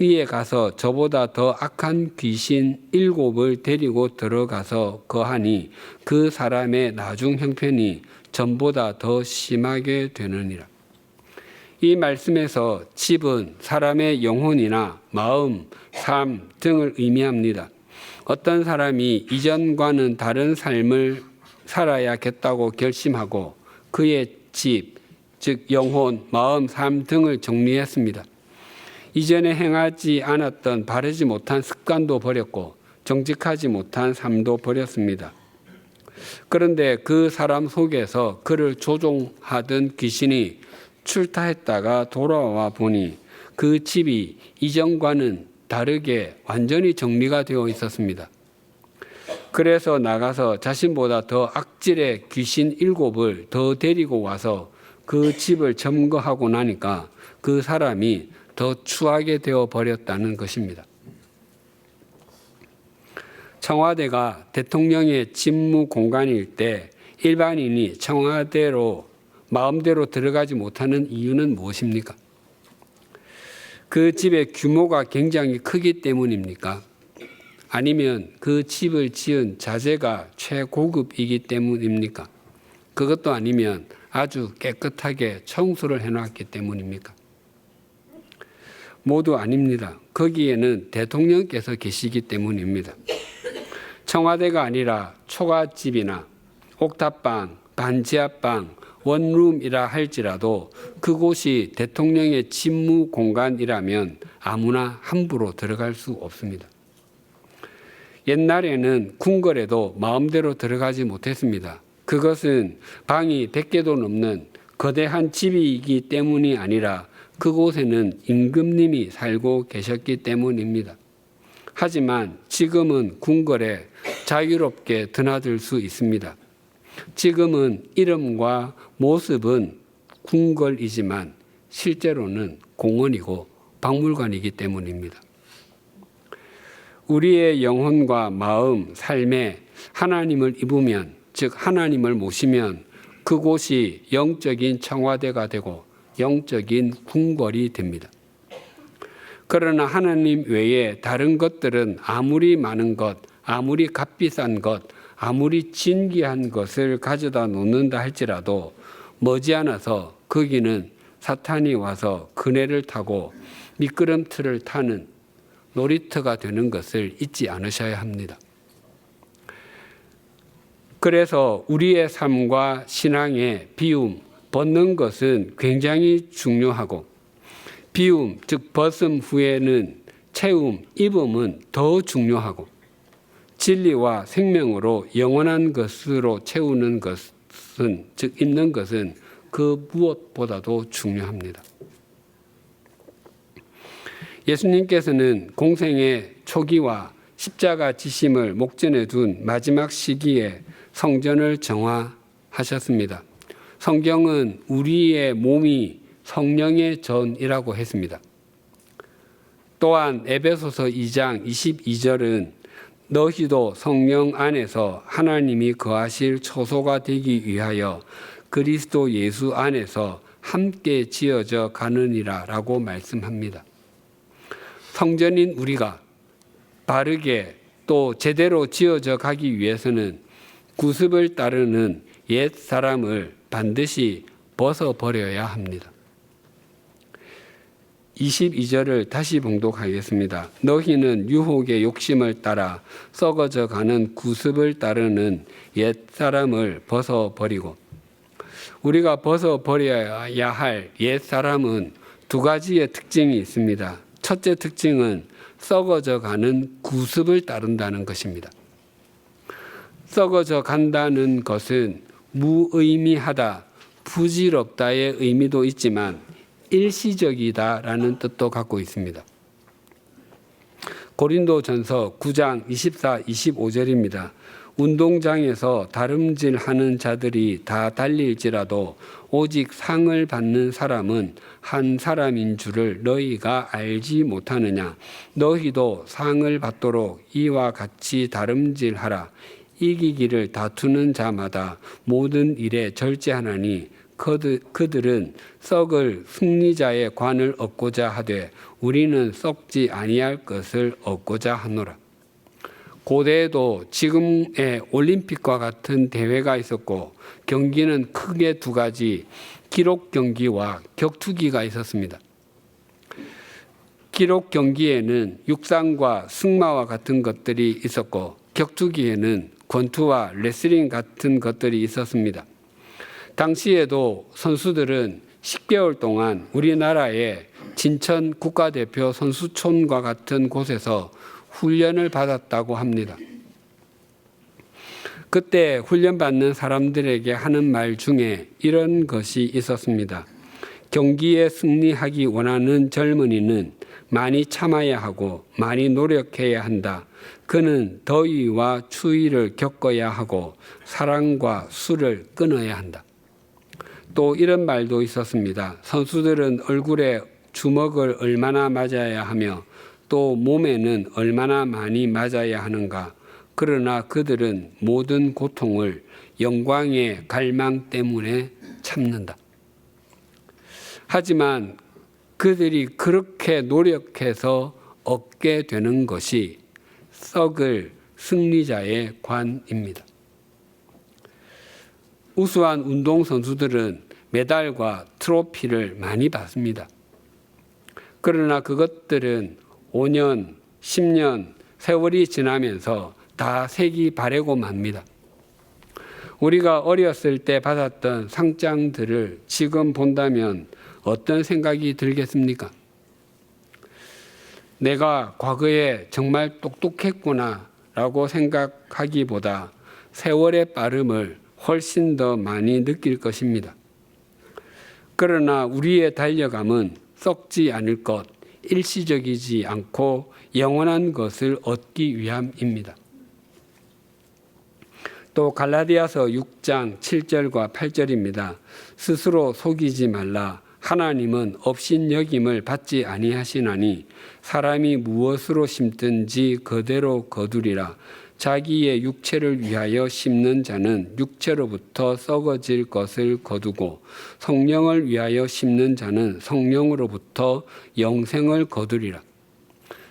이에 가서 저보다 더 악한 귀신 7을 데리고 들어가서 거하니 그 사람의 나중 형편이 전보다 더 심하게 되느니라. 이 말씀에서 집은 사람의 영혼이나 마음, 삶 등을 의미합니다. 어떤 사람이 이전과는 다른 삶을 살아야겠다고 결심하고 그의 집, 즉 영혼, 마음, 삶 등을 정리했습니다. 이전에 행하지 않았던 바르지 못한 습관도 버렸고 정직하지 못한 삶도 버렸습니다. 그런데 그 사람 속에서 그를 조종하던 귀신이 출타했다가 돌아와 보니 그 집이 이전과는 다르게 완전히 정리가 되어 있었습니다. 그래서 나가서 자신보다 더 악질의 귀신 7을 더 데리고 와서 그 집을 점거하고 나니까 그 사람이 더 추하게 되어 버렸다는 것입니다. 청와대가 대통령의 집무 공간일 때 일반인이 청와대로 마음대로 들어가지 못하는 이유는 무엇입니까? 그 집의 규모가 굉장히 크기 때문입니까? 아니면 그 집을 지은 자재가 최고급이기 때문입니까? 그것도 아니면 아주 깨끗하게 청소를 해놨기 때문입니까? 모두 아닙니다. 거기에는 대통령께서 계시기 때문입니다. 청와대가 아니라 초가집이나 옥탑방, 반지하방, 원룸이라 할지라도 그곳이 대통령의 집무 공간이라면 아무나 함부로 들어갈 수 없습니다. 옛날에는 궁궐에도 마음대로 들어가지 못했습니다. 그것은 방이 100개도 넘는 거대한 집이기 때문이 아니라 그곳에는 임금님이 살고 계셨기 때문입니다. 하지만 지금은 궁궐에 자유롭게 드나들 수 있습니다. 지금은 이름과 모습은 궁궐이지만 실제로는 공원이고 박물관이기 때문입니다. 우리의 영혼과 마음, 삶에 하나님을 입으면, 즉 하나님을 모시면 그곳이 영적인 청와대가 되고 영적인 궁궐이 됩니다. 그러나 하나님 외에 다른 것들은 아무리 많은 것, 아무리 값비싼 것, 아무리 진귀한 것을 가져다 놓는다 할지라도 머지않아서 거기는 사탄이 와서 그네를 타고 미끄럼틀을 타는 놀이터가 되는 것을 잊지 않으셔야 합니다. 그래서 우리의 삶과 신앙의 비움, 벗는 것은 굉장히 중요하고, 비움, 즉 벗음 후에는 채움, 입음은 더 중요하고, 진리와 생명으로 영원한 것으로 채우는 것은, 즉 입는 것은 그 무엇보다도 중요합니다. 예수님께서는 공생의 초기와 십자가 지심을 목전에 둔 마지막 시기에 성전을 정화하셨습니다. 성경은 우리의 몸이 성령의 전이라고 했습니다. 또한 에베소서 2장 22절은 너희도 성령 안에서 하나님이 거하실 초소가 되기 위하여 그리스도 예수 안에서 함께 지어져 가느니라 라고 말씀합니다. 성전인 우리가 바르게 또 제대로 지어져 가기 위해서는 구습을 따르는 옛 사람을 반드시 벗어버려야 합니다. 22절을 다시 봉독하겠습니다. 너희는 유혹의 욕심을 따라 썩어져 가는 구습을 따르는 옛 사람을 벗어버리고, 우리가 벗어버려야 할 옛 사람은 두 가지의 특징이 있습니다. 첫째 특징은 썩어져 가는 구습을 따른다는 것입니다. 썩어져 간다는 것은 무의미하다, 부질없다의 의미도 있지만 일시적이다라는 뜻도 갖고 있습니다. 고린도전서 9장 24, 25절입니다. 운동장에서 다름질하는 자들이 다 달릴지라도 오직 상을 받는 사람은 한 사람인 줄을 너희가 알지 못하느냐. 너희도 상을 받도록 이와 같이 다름질하라. 이기기를 다투는 자마다 모든 일에 절제하나니 그들은 썩을 승리자의 관을 얻고자 하되 우리는 썩지 아니할 것을 얻고자 하노라. 고대에도 지금의 올림픽과 같은 대회가 있었고 경기는 크게 두 가지, 기록 경기와 격투기가 있었습니다. 기록 경기에는 육상과 승마와 같은 것들이 있었고 격투기에는 권투와 레슬링 같은 것들이 있었습니다. 당시에도 선수들은 10개월 동안 우리나라의 진천 국가대표 선수촌과 같은 곳에서 훈련을 받았다고 합니다. 그때 훈련받는 사람들에게 하는 말 중에 이런 것이 있었습니다. 경기에 승리하기 원하는 젊은이는 많이 참아야 하고 많이 노력해야 한다. 그는 더위와 추위를 겪어야 하고 사랑과 술을 끊어야 한다. 또 이런 말도 있었습니다. 선수들은 얼굴에 주먹을 얼마나 맞아야 하며 또 몸에는 얼마나 많이 맞아야 하는가. 그러나 그들은 모든 고통을 영광의 갈망 때문에 참는다. 하지만 그들이 그렇게 노력해서 얻게 되는 것이 썩을 승리자의 관입니다. 우수한 운동선수들은 메달과 트로피를 많이 받습니다. 그러나 그것들은 5년, 10년, 세월이 지나면서 다 색이 바래고 맙니다. 우리가 어렸을 때 받았던 상장들을 지금 본다면 어떤 생각이 들겠습니까? 내가 과거에 정말 똑똑했구나 라고 생각하기보다 세월의 빠름을 훨씬 더 많이 느낄 것입니다. 그러나 우리의 달려감은 썩지 않을 것, 일시적이지 않고 영원한 것을 얻기 위함입니다. 또 갈라디아서 6장 7절과 8절입니다. 스스로 속이지 말라. 하나님은 업신여김을 받지 아니하시나니 사람이 무엇으로 심든지 그대로 거두리라. 자기의 육체를 위하여 심는 자는 육체로부터 썩어질 것을 거두고 성령을 위하여 심는 자는 성령으로부터 영생을 거두리라.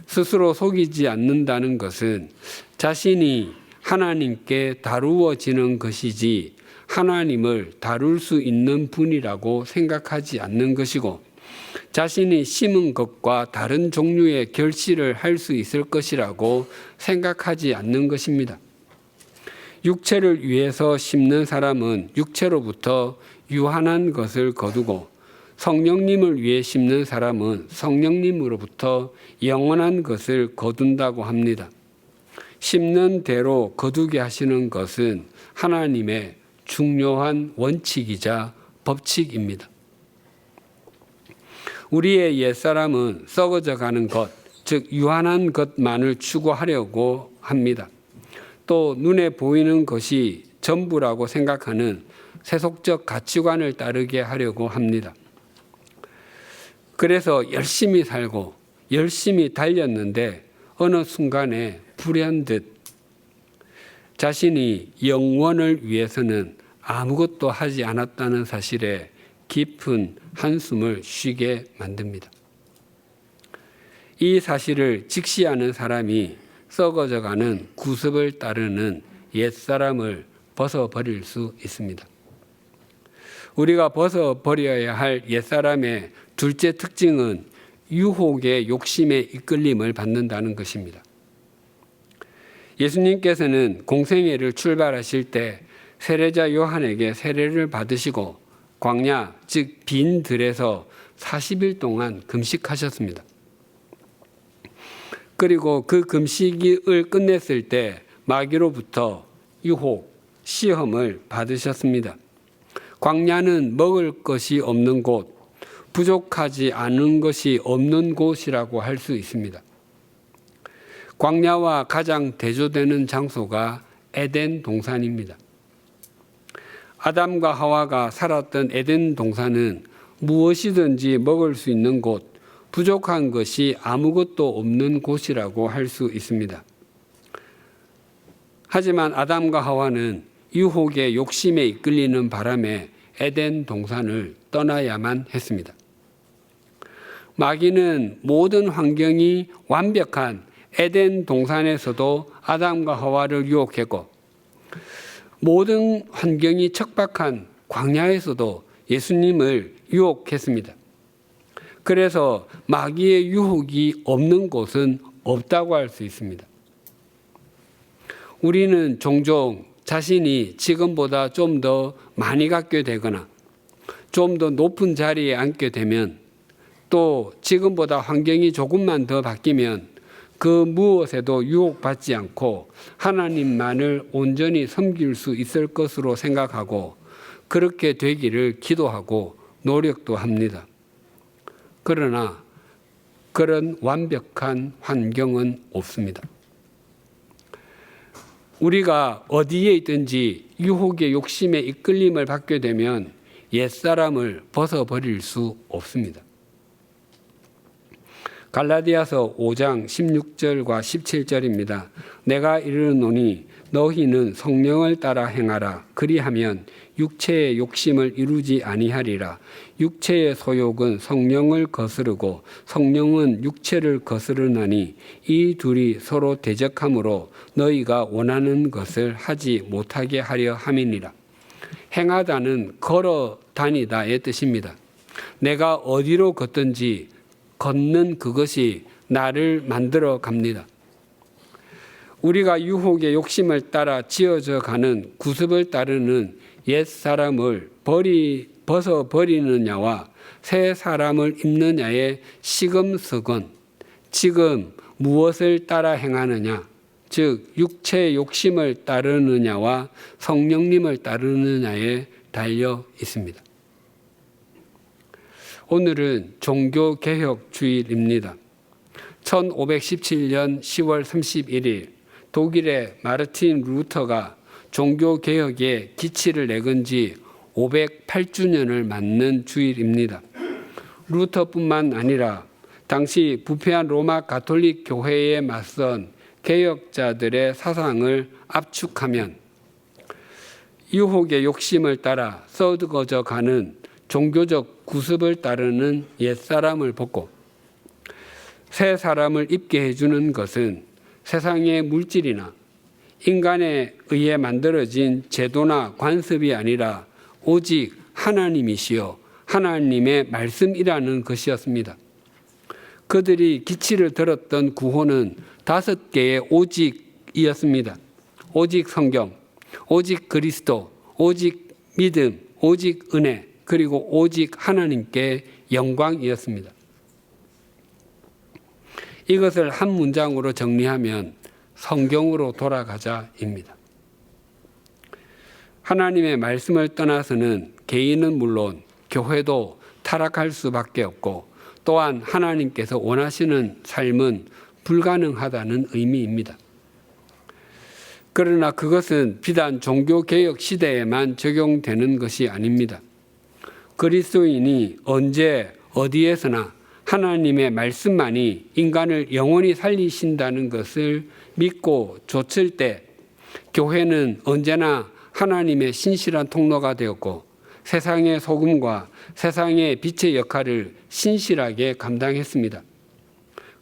스스로 속이지 않는다는 것은 자신이 하나님께 다루어지는 것이지 하나님을 다룰 수 있는 분이라고 생각하지 않는 것이고, 자신이 심은 것과 다른 종류의 결실을 할 수 있을 것이라고 생각하지 않는 것입니다. 육체를 위해서 심는 사람은 육체로부터 유한한 것을 거두고, 성령님을 위해 심는 사람은 성령님으로부터 영원한 것을 거둔다고 합니다. 심는 대로 거두게 하시는 것은 하나님의 중요한 원칙이자 법칙입니다. 우리의 옛사람은 썩어져 가는 것, 즉 유한한 것만을 추구하려고 합니다. 또 눈에 보이는 것이 전부라고 생각하는 세속적 가치관을 따르게 하려고 합니다. 그래서 열심히 살고 열심히 달렸는데 어느 순간에 불현듯 자신이 영원을 위해서는 아무것도 하지 않았다는 사실에 깊은 한숨을 쉬게 만듭니다. 이 사실을 직시하는 사람이 썩어져가는 구습을 따르는 옛사람을 벗어버릴 수 있습니다. 우리가 벗어버려야 할 옛사람의 둘째 특징은 유혹의 욕심에 이끌림을 받는다는 것입니다. 예수님께서는 공생애를 출발하실 때 세례자 요한에게 세례를 받으시고 광야, 즉 빈 들에서 40일 동안 금식하셨습니다. 그리고 그 금식을 끝냈을 때 마귀로부터 유혹, 시험을 받으셨습니다. 광야는 먹을 것이 없는 곳, 부족하지 않은 것이 없는 곳이라고 할 수 있습니다. 광야와 가장 대조되는 장소가 에덴 동산입니다. 아담과 하와가 살았던 에덴 동산은 무엇이든지 먹을 수 있는 곳, 부족한 것이 아무것도 없는 곳이라고 할 수 있습니다. 하지만 아담과 하와는 유혹의 욕심에 이끌리는 바람에 에덴 동산을 떠나야만 했습니다. 마귀는 모든 환경이 완벽한 에덴 동산에서도 아담과 하와를 유혹했고, 모든 환경이 척박한 광야에서도 예수님을 유혹했습니다. 그래서 마귀의 유혹이 없는 곳은 없다고 할 수 있습니다. 우리는 종종 자신이 지금보다 좀 더 많이 갖게 되거나 좀 더 높은 자리에 앉게 되면, 또 지금보다 환경이 조금만 더 바뀌면 그 무엇에도 유혹받지 않고 하나님만을 온전히 섬길 수 있을 것으로 생각하고 그렇게 되기를 기도하고 노력도 합니다. 그러나 그런 완벽한 환경은 없습니다. 우리가 어디에 있든지 유혹의 욕심에 이끌림을 받게 되면 옛사람을 벗어버릴 수 없습니다. 갈라디아서 5장 16절과 17절입니다. 내가 이르노니 너희는 성령을 따라 행하라. 그리하면 육체의 욕심을 이루지 아니하리라. 육체의 소욕은 성령을 거스르고 성령은 육체를 거스르나니 이 둘이 서로 대적하므로 너희가 원하는 것을 하지 못하게 하려 함이니라. 행하다는 걸어 다니다의 뜻입니다. 내가 어디로 걷든지 걷는 그것이 나를 만들어 갑니다. 우리가 유혹의 욕심을 따라 지어져 가는 구습을 따르는 옛 사람을 벗어버리느냐와 새 사람을 입느냐의 시금석은 지금 무엇을 따라 행하느냐, 즉 육체의 욕심을 따르느냐와 성령님을 따르느냐에 달려 있습니다. 오늘은 종교개혁 주일입니다. 1517년 10월 31일 독일의 마르틴 루터가 종교개혁의 기치를 내건 지 508주년을 맞는 주일입니다. 루터뿐만 아니라 당시 부패한 로마 가톨릭 교회에 맞선 개혁자들의 사상을 압축하면 유혹의 욕심을 따라 썩어져 가는 종교적 구습을 따르는 옛사람을 벗고 새 사람을 입게 해주는 것은 세상의 물질이나 인간에 의해 만들어진 제도나 관습이 아니라 오직 하나님이시여 하나님의 말씀이라는 것이었습니다. 그들이 기치를 들었던 구호는 5개의 오직이었습니다. 오직 성경, 오직 그리스도, 오직 믿음, 오직 은혜, 그리고 오직 하나님께 영광이었습니다. 이것을 한 문장으로 정리하면 성경으로 돌아가자입니다. 하나님의 말씀을 떠나서는 개인은 물론 교회도 타락할 수밖에 없고 또한 하나님께서 원하시는 삶은 불가능하다는 의미입니다. 그러나 그것은 비단 종교개혁 시대에만 적용되는 것이 아닙니다. 그리스도인이 언제 어디에서나 하나님의 말씀만이 인간을 영원히 살리신다는 것을 믿고 좇을 때 교회는 언제나 하나님의 신실한 통로가 되었고 세상의 소금과 세상의 빛의 역할을 신실하게 감당했습니다.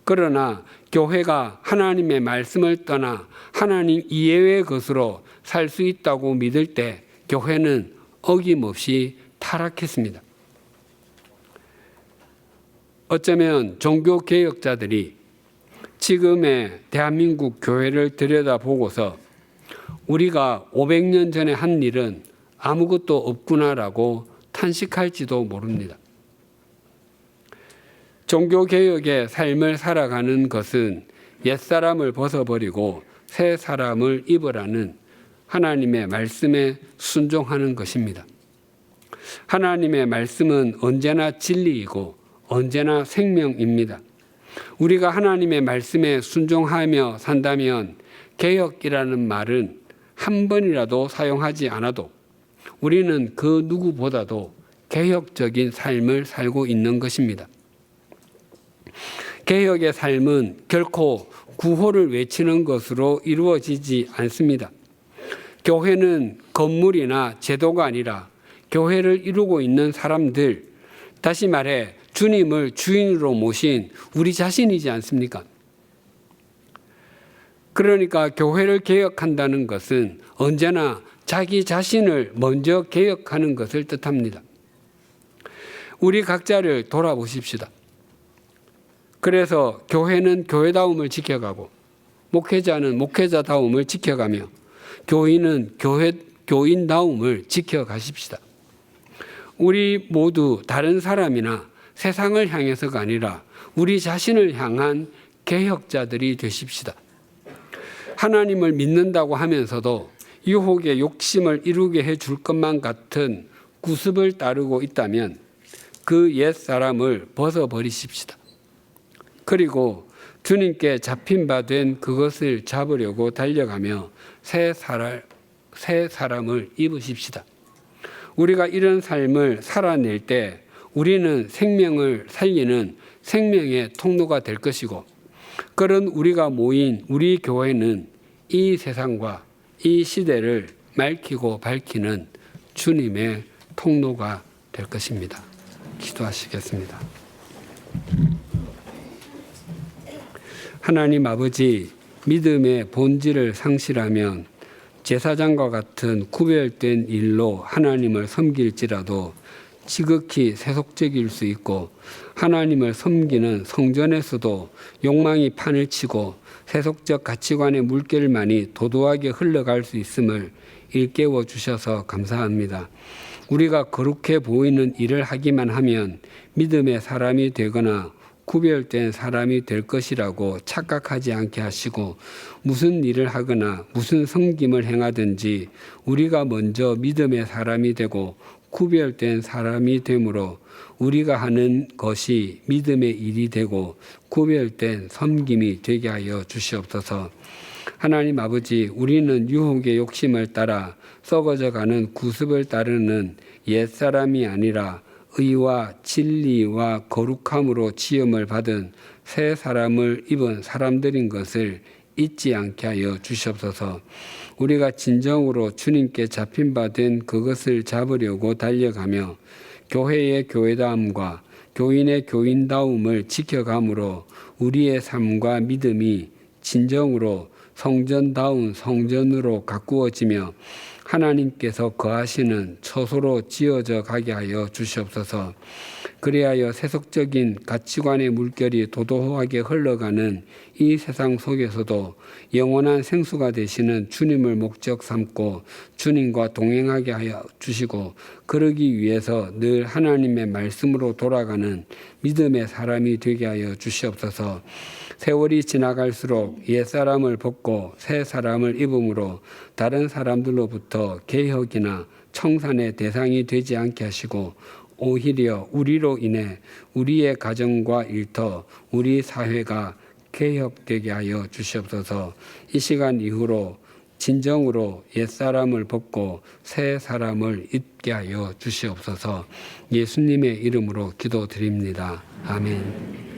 그러나 교회가 하나님의 말씀을 떠나 하나님 이외의 것으로 살 수 있다고 믿을 때 교회는 어김없이 타락했습니다. 어쩌면 종교개혁자들이 지금의 대한민국 교회를 들여다보고서 우리가 500년 전에 한 일은 아무것도 없구나라고 탄식할지도 모릅니다. 종교개혁의 삶을 살아가는 것은 옛사람을 벗어버리고 새 사람을 입으라는 하나님의 말씀에 순종하는 것입니다. 하나님의 말씀은 언제나 진리이고 언제나 생명입니다. 우리가 하나님의 말씀에 순종하며 산다면 개혁이라는 말은 한 번이라도 사용하지 않아도 우리는 그 누구보다도 개혁적인 삶을 살고 있는 것입니다. 개혁의 삶은 결코 구호를 외치는 것으로 이루어지지 않습니다. 교회는 건물이나 제도가 아니라 교회를 이루고 있는 사람들, 다시 말해 주님을 주인으로 모신 우리 자신이지 않습니까? 그러니까 교회를 개혁한다는 것은 언제나 자기 자신을 먼저 개혁하는 것을 뜻합니다. 우리 각자를 돌아보십시다. 그래서 교회는 교회다움을 지켜가고 목회자는 목회자다움을 지켜가며 교인은 교인다움을 지켜가십시다. 우리 모두 다른 사람이나 세상을 향해서가 아니라 우리 자신을 향한 개혁자들이 되십시다. 하나님을 믿는다고 하면서도 유혹의 욕심을 이루게 해줄 것만 같은 구습을 따르고 있다면 그 옛사람을 벗어버리십시다. 그리고 주님께 잡힌 바 된 그것을 잡으려고 달려가며 새 사람을 입으십시다. 우리가 이런 삶을 살아낼 때 우리는 생명을 살리는 생명의 통로가 될 것이고 그런 우리가 모인 우리 교회는 이 세상과 이 시대를 맑히고 밝히는 주님의 통로가 될 것입니다. 기도하시겠습니다. 하나님 아버지, 믿음의 본질을 상실하면 제사장과 같은 구별된 일로 하나님을 섬길지라도 지극히 세속적일 수 있고 하나님을 섬기는 성전에서도 욕망이 판을 치고 세속적 가치관의 물결만이 도도하게 흘러갈 수 있음을 일깨워 주셔서 감사합니다. 우리가 거룩해 보이는 일을 하기만 하면 믿음의 사람이 되거나 구별된 사람이 될 것이라고 착각하지 않게 하시고 무슨 일을 하거나 무슨 섬김을 행하든지 우리가 먼저 믿음의 사람이 되고 구별된 사람이 되므로 우리가 하는 것이 믿음의 일이 되고 구별된 섬김이 되게 하여 주시옵소서. 하나님 아버지, 우리는 유혹의 욕심을 따라 썩어져가는 구습을 따르는 옛사람이 아니라 의와 진리와 거룩함으로 지음을 받은 새 사람을 입은 사람들인 것을 잊지 않게 하여 주시옵소서. 우리가 진정으로 주님께 잡힌 바 된 그것을 잡으려고 달려가며 교회의 교회다움과 교인의 교인다움을 지켜감으로 우리의 삶과 믿음이 진정으로 성전다운 성전으로 가꾸어지며 하나님께서 거하시는 처소로 지어져 가게 하여 주시옵소서. 그리하여 세속적인 가치관의 물결이 도도하게 흘러가는 이 세상 속에서도 영원한 생수가 되시는 주님을 목적 삼고 주님과 동행하게 하여 주시고, 그러기 위해서 늘 하나님의 말씀으로 돌아가는 믿음의 사람이 되게 하여 주시옵소서. 세월이 지나갈수록 옛사람을 벗고 새 사람을 입음으로 다른 사람들로부터 개혁이나 청산의 대상이 되지 않게 하시고, 오히려 우리로 인해 우리의 가정과 일터, 우리 사회가 개혁되게 하여 주시옵소서. 이 시간 이후로 진정으로 옛사람을 벗고 새 사람을 입게 하여 주시옵소서. 예수님의 이름으로 기도드립니다. 아멘.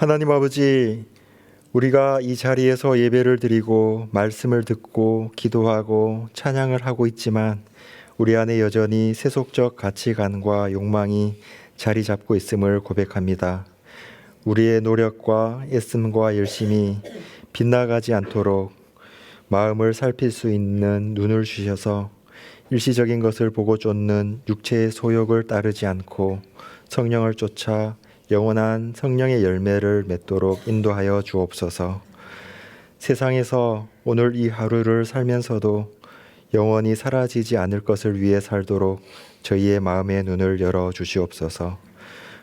하나님 아버지, 우리가 이 자리에서 예배를 드리고 말씀을 듣고 기도하고 찬양을 하고 있지만 우리 안에 여전히 세속적 가치관과 욕망이 자리 잡고 있음을 고백합니다. 우리의 노력과 애씀과 열심이 빗나가지 않도록 마음을 살필 수 있는 눈을 주셔서 일시적인 것을 보고 쫓는 육체의 소욕을 따르지 않고 성령을 쫓아 영원한 성령의 열매를 맺도록 인도하여 주옵소서. 세상에서 오늘 이 하루를 살면서도 영원히 사라지지 않을 것을 위해 살도록 저희의 마음의 눈을 열어 주시옵소서.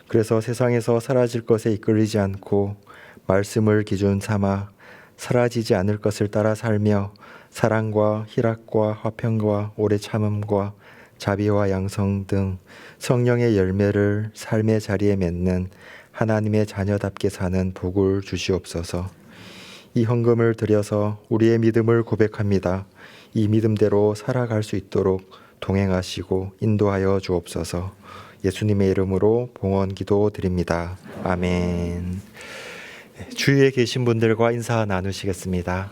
그래서 세상에서 사라질 것에 이끌리지 않고 말씀을 기준 삼아 사라지지 않을 것을 따라 살며 사랑과 희락과 화평과 오래 참음과 자비와 양성 등 성령의 열매를 삶의 자리에 맺는 하나님의 자녀답게 사는 복을 주시옵소서. 이 헌금을 드려서 우리의 믿음을 고백합니다. 이 믿음대로 살아갈 수 있도록 동행하시고 인도하여 주옵소서. 예수님의 이름으로 봉헌 기도 드립니다. 아멘. 주위에 계신 분들과 인사 나누시겠습니다.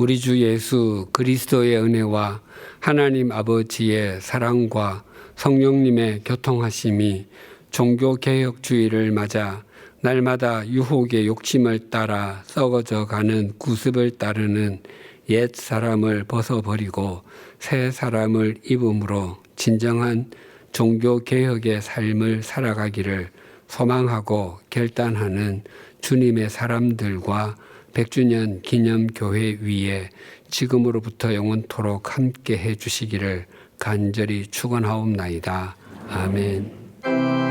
우리 주 예수 그리스도의 은혜와 하나님 아버지의 사랑과 성령님의 교통하심이 종교개혁주의를 맞아 날마다 유혹의 욕심을 따라 썩어져 가는 구습을 따르는 옛 사람을 벗어버리고 새 사람을 입음으로 진정한 종교개혁의 삶을 살아가기를 소망하고 결단하는 주님의 사람들과 100주년 기념교회 위에 지금으로부터 영원토록 함께 해주시기를 간절히 축원하옵나이다. 아멘.